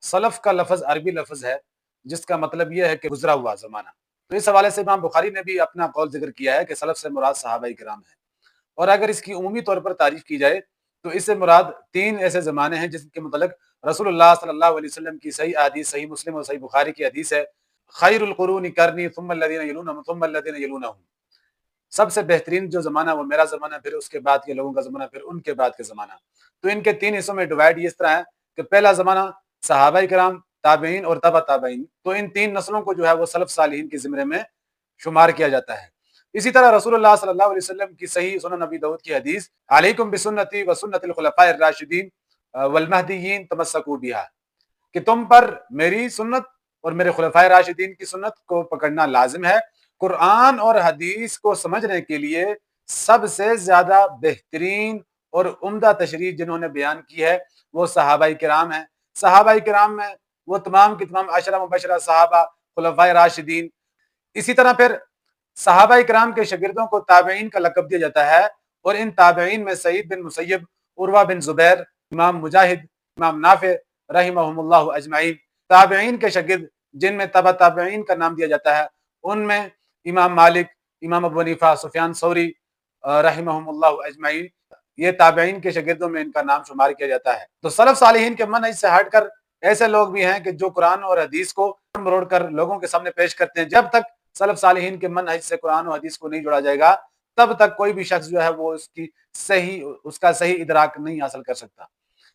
سلف کا لفظ عربی لفظ ہے جس کا مطلب یہ ہے کہ گزرا ہوا زمانہ۔ تو اس حوالے سے امام بخاری نے بھی اپنا قول ذکر کیا ہے کہ سلف سے مراد صحابہ کرام ہے، اور اگر اس کی عمومی طور پر تعریف کی جائے تو اس سے مراد 3 ایسے زمانے ہیں جس کے متعلق رسول اللہ صلی اللہ علیہ وسلم کی صحیح احادیث، صحیح مسلم اور صحیح بخاری کی حدیث ہے، خیر القرون قرنی ثم الذین یلونہم ثم الذین یلونہم، سب سے بہترین جو زمانہ وہ میرا زمانہ، پھر اس کے بعد کے لوگوں کا زمانہ، پھر ان کے بعد کے زمانہ۔ تو ان کے 3 حصوں میں ڈیوائڈ اس طرح ہے کہ پہلا زمانہ صحابہ کرام، تابعین اور تبع تابعین، تو ان 3 نسلوں کو جو ہے وہ سلف صالحین کے زمرے میں شمار کیا جاتا ہے۔ اسی طرح رسول اللہ صلی اللہ علیہ وسلم کی صحیح سنن نبی داؤد کی حدیث علیکم بسنتی وسنت الخلفاء الراشدین والمہدیین تمسکوا بہا، کہ تم پر میری سنت اور میرے خلفائے راشدین کی سنت کو پکڑنا لازم ہے۔ قرآن اور حدیث کو سمجھنے کے لیے سب سے زیادہ بہترین اور عمدہ تشریح جنہوں نے بیان کی ہے وہ صحابہ کرام ہیں۔ صحابہ کرام میں وہ تمام کی تمام عشرہ مبشرہ صحابہ، خلفائے راشدین۔ اسی طرح پھر صحابہ کرام کے شاگردوں کو تابعین کا لقب دیا جاتا ہے، اور ان تابعین میں سعید بن مسیب، عروہ بن زبیر، امام مجاہد، امام نافع رحمہم اللہ اجمعین۔ تابعین کے شاگرد جن میں تبع تابعین کا نام دیا جاتا ہے ان میں امام مالک، امام ابو حنیفہ، سفیان ثوری رحمہم اللہ اجمعین، یہ تابعین کے شاگردوں میں ان کا نام شمار کیا جاتا ہے۔ تو سلف صالحین کے منہج سے ہٹ کر ایسے لوگ بھی ہیں کہ جو قرآن اور حدیث کو مروڑ کر لوگوں کے سامنے پیش کرتے ہیں۔ جب تک سلف صالحین کے منہج سے قرآن و حدیث کو نہیں جوڑا جائے گا تب تک کوئی بھی شخص جو ہے وہ اس کا صحیح ادراک نہیں حاصل کر سکتا۔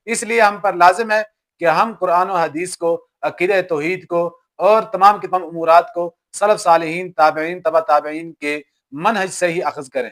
اس لیے ہم پر لازم ہے کہ ہم قرآن و حدیث کو، عقیدہ توحید کو اور تمام کے تمام امورات کو سلف صالحین، تابعین، تبع تابعین کے منہج سے ہی اخذ کریں۔